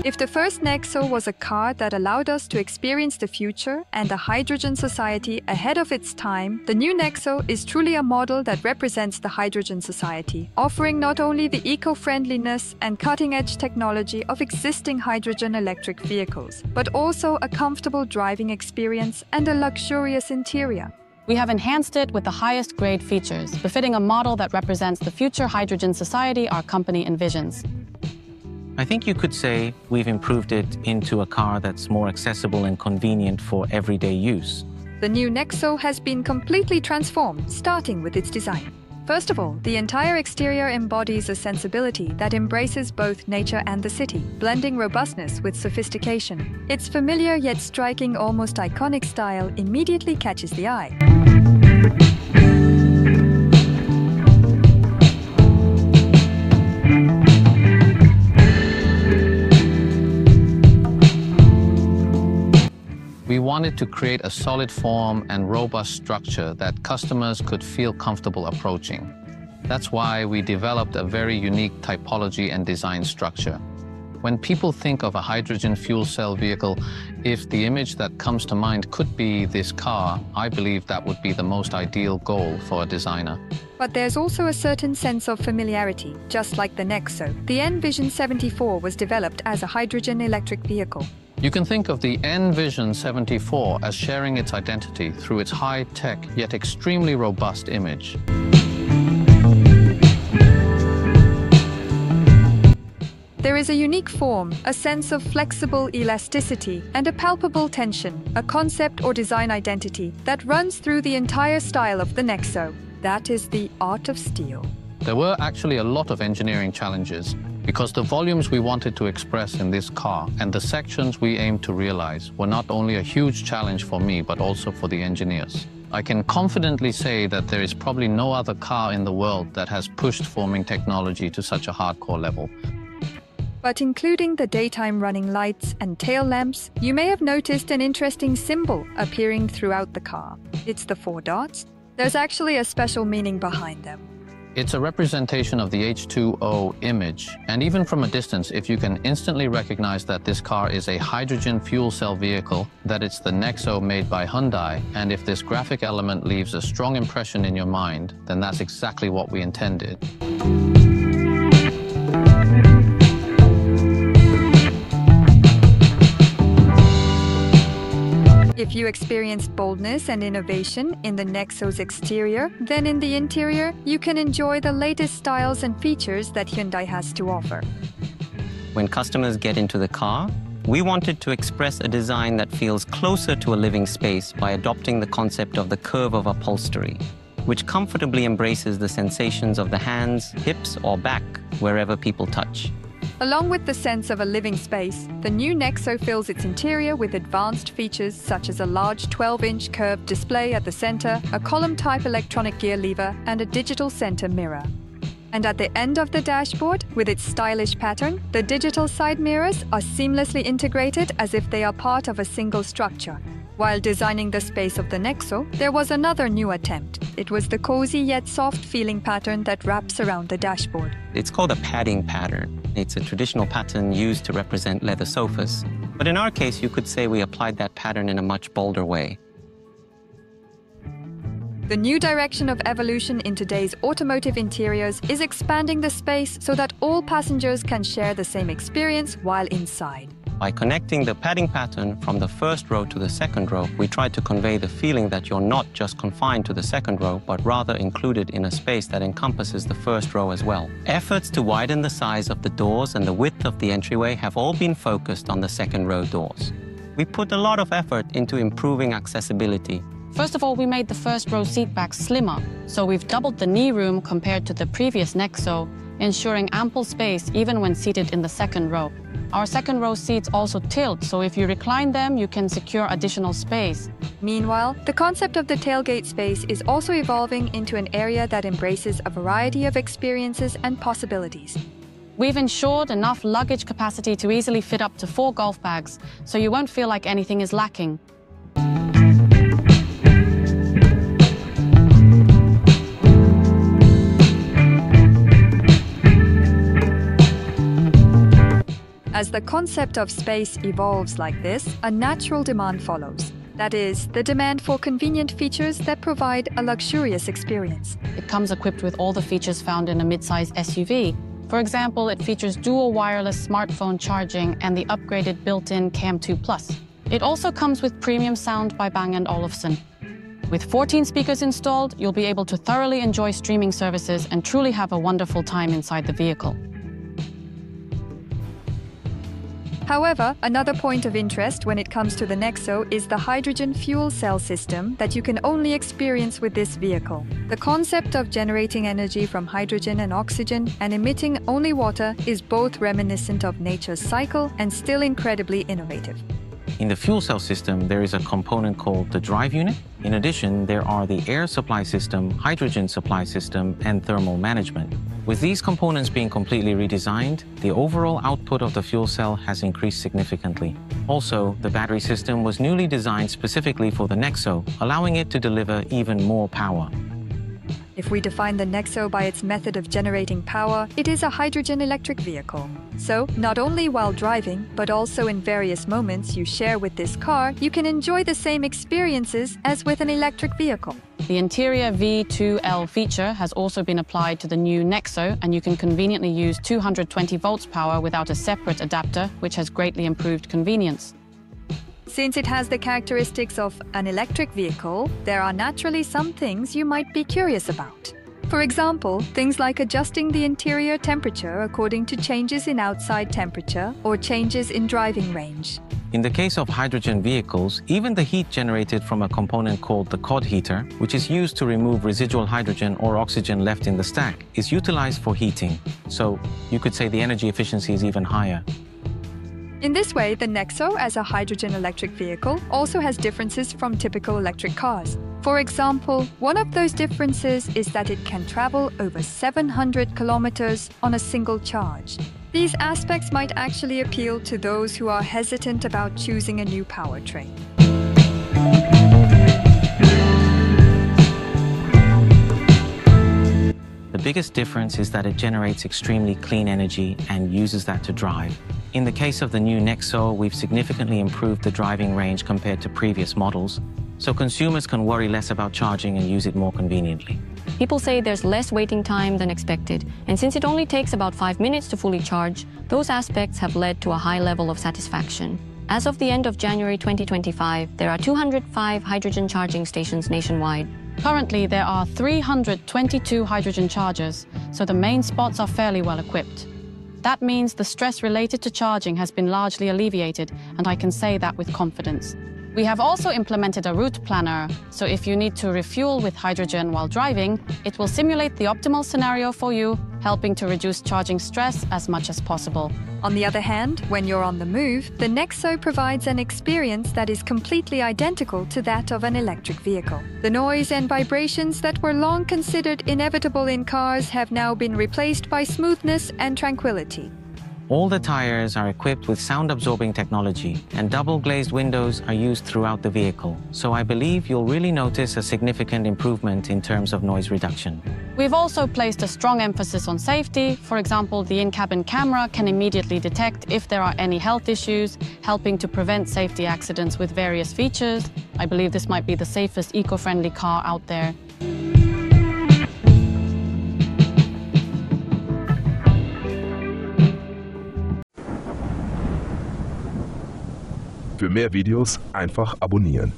If the first Nexo was a car that allowed us to experience the future and a hydrogen society ahead of its time, the new Nexo is truly a model that represents the hydrogen society, offering not only the eco-friendliness and cutting-edge technology of existing hydrogen electric vehicles, but also a comfortable driving experience and a luxurious interior. We have enhanced it with the highest grade features, befitting a model that represents the future hydrogen society our company envisions. I think you could say we've improved it into a car that's more accessible and convenient for everyday use. The new Nexo has been completely transformed, starting with its design. First of all, the entire exterior embodies a sensibility that embraces both nature and the city, blending robustness with sophistication. Its familiar yet striking, almost iconic style immediately catches the eye. We wanted to create a solid form and robust structure that customers could feel comfortable approaching. That's why we developed a very unique typology and design structure. When people think of a hydrogen fuel cell vehicle, if the image that comes to mind could be this car, I believe that would be the most ideal goal for a designer. But there's also a certain sense of familiarity, just like the Nexo. The Envision 74 was developed as a hydrogen electric vehicle. You can think of the Envision 74 as sharing its identity through its high-tech yet extremely robust image. There is a unique form, a sense of flexible elasticity, and a palpable tension, a concept or design identity that runs through the entire style of the Nexo. That is the art of steel. There were actually a lot of engineering challenges because the volumes we wanted to express in this car and the sections we aimed to realize were not only a huge challenge for me, but also for the engineers. I can confidently say that there is probably no other car in the world that has pushed forming technology to such a hardcore level. But including the daytime running lights and tail lamps, you may have noticed an interesting symbol appearing throughout the car. It's the 4 dots. There's actually a special meaning behind them. It's a representation of the H2O image, and even from a distance, if you can instantly recognize that this car is a hydrogen fuel cell vehicle, that it's the Nexo made by Hyundai, and if this graphic element leaves a strong impression in your mind, then that's exactly what we intended. If you experienced boldness and innovation in the Nexo's exterior, then in the interior, you can enjoy the latest styles and features that Hyundai has to offer. When customers get into the car, we wanted to express a design that feels closer to a living space by adopting the concept of the curve of upholstery, which comfortably embraces the sensations of the hands, hips, or back wherever people touch. Along with the sense of a living space, the new Nexo fills its interior with advanced features such as a large 12-inch curved display at the center, a column-type electronic gear lever, and a digital center mirror. And at the end of the dashboard, with its stylish pattern, the digital side mirrors are seamlessly integrated as if they are part of a single structure. While designing the space of the Nexo, there was another new attempt. It was the cozy yet soft-feeling pattern that wraps around the dashboard. It's called a padding pattern. It's a traditional pattern used to represent leather sofas. But in our case, you could say we applied that pattern in a much bolder way. The new direction of evolution in today's automotive interiors is expanding the space so that all passengers can share the same experience while inside. By connecting the padding pattern from the first row to the second row, we tried to convey the feeling that you're not just confined to the second row, but rather included in a space that encompasses the first row as well. Efforts to widen the size of the doors and the width of the entryway have all been focused on the second row doors. We put a lot of effort into improving accessibility. First of all, we made the first row seat back slimmer, so we've doubled the knee room compared to the previous Nexo, ensuring ample space even when seated in the second row. Our second row seats also tilt, so if you recline them, you can secure additional space. Meanwhile, the concept of the tailgate space is also evolving into an area that embraces a variety of experiences and possibilities. We've ensured enough luggage capacity to easily fit up to 4 golf bags, so you won't feel like anything is lacking. As the concept of space evolves like this, a natural demand follows. That is, the demand for convenient features that provide a luxurious experience. It comes equipped with all the features found in a mid-size SUV. For example, it features dual wireless smartphone charging and the upgraded built-in Cam 2 Plus. It also comes with premium sound by Bang & Olufsen. With 14 speakers installed, you'll be able to thoroughly enjoy streaming services and truly have a wonderful time inside the vehicle. However, another point of interest when it comes to the Nexo is the hydrogen fuel cell system that you can only experience with this vehicle. The concept of generating energy from hydrogen and oxygen and emitting only water is both reminiscent of nature's cycle and still incredibly innovative. In the fuel cell system, there is a component called the drive unit. In addition, there are the air supply system, hydrogen supply system, and thermal management. With these components being completely redesigned, the overall output of the fuel cell has increased significantly. Also, the battery system was newly designed specifically for the Nexo, allowing it to deliver even more power. If we define the Nexo by its method of generating power, it is a hydrogen electric vehicle. So, not only while driving, but also in various moments you share with this car, you can enjoy the same experiences as with an electric vehicle. The interior V2L feature has also been applied to the new Nexo, and you can conveniently use 220 volts power without a separate adapter, which has greatly improved convenience. Since it has the characteristics of an electric vehicle, there are naturally some things you might be curious about. For example, things like adjusting the interior temperature according to changes in outside temperature or changes in driving range. In the case of hydrogen vehicles, even the heat generated from a component called the quad heater, which is used to remove residual hydrogen or oxygen left in the stack, is utilized for heating. So you could say the energy efficiency is even higher. In this way, the Nexo as a hydrogen electric vehicle also has differences from typical electric cars. For example, one of those differences is that it can travel over 700 kilometers on a single charge. These aspects might actually appeal to those who are hesitant about choosing a new powertrain. The biggest difference is that it generates extremely clean energy and uses that to drive. In the case of the new Nexo, we've significantly improved the driving range compared to previous models, so consumers can worry less about charging and use it more conveniently. People say there's less waiting time than expected, and since it only takes about 5 minutes to fully charge, those aspects have led to a high level of satisfaction. As of the end of January 2025, there are 205 hydrogen charging stations nationwide. Currently, there are 322 hydrogen chargers, so the main spots are fairly well equipped. That means the stress related to charging has been largely alleviated, and I can say that with confidence. We have also implemented a route planner, so if you need to refuel with hydrogen while driving, it will simulate the optimal scenario for you, helping to reduce charging stress as much as possible. On the other hand, when you're on the move, the Nexo provides an experience that is completely identical to that of an electric vehicle. The noise and vibrations that were long considered inevitable in cars have now been replaced by smoothness and tranquility. All the tires are equipped with sound-absorbing technology, and double-glazed windows are used throughout the vehicle, so I believe you'll really notice a significant improvement in terms of noise reduction. We've also placed a strong emphasis on safety. For example, the in-cabin camera can immediately detect if there are any health issues, helping to prevent safety accidents with various features. I believe this might be the safest eco-friendly car out there. Für mehr Videos einfach abonnieren.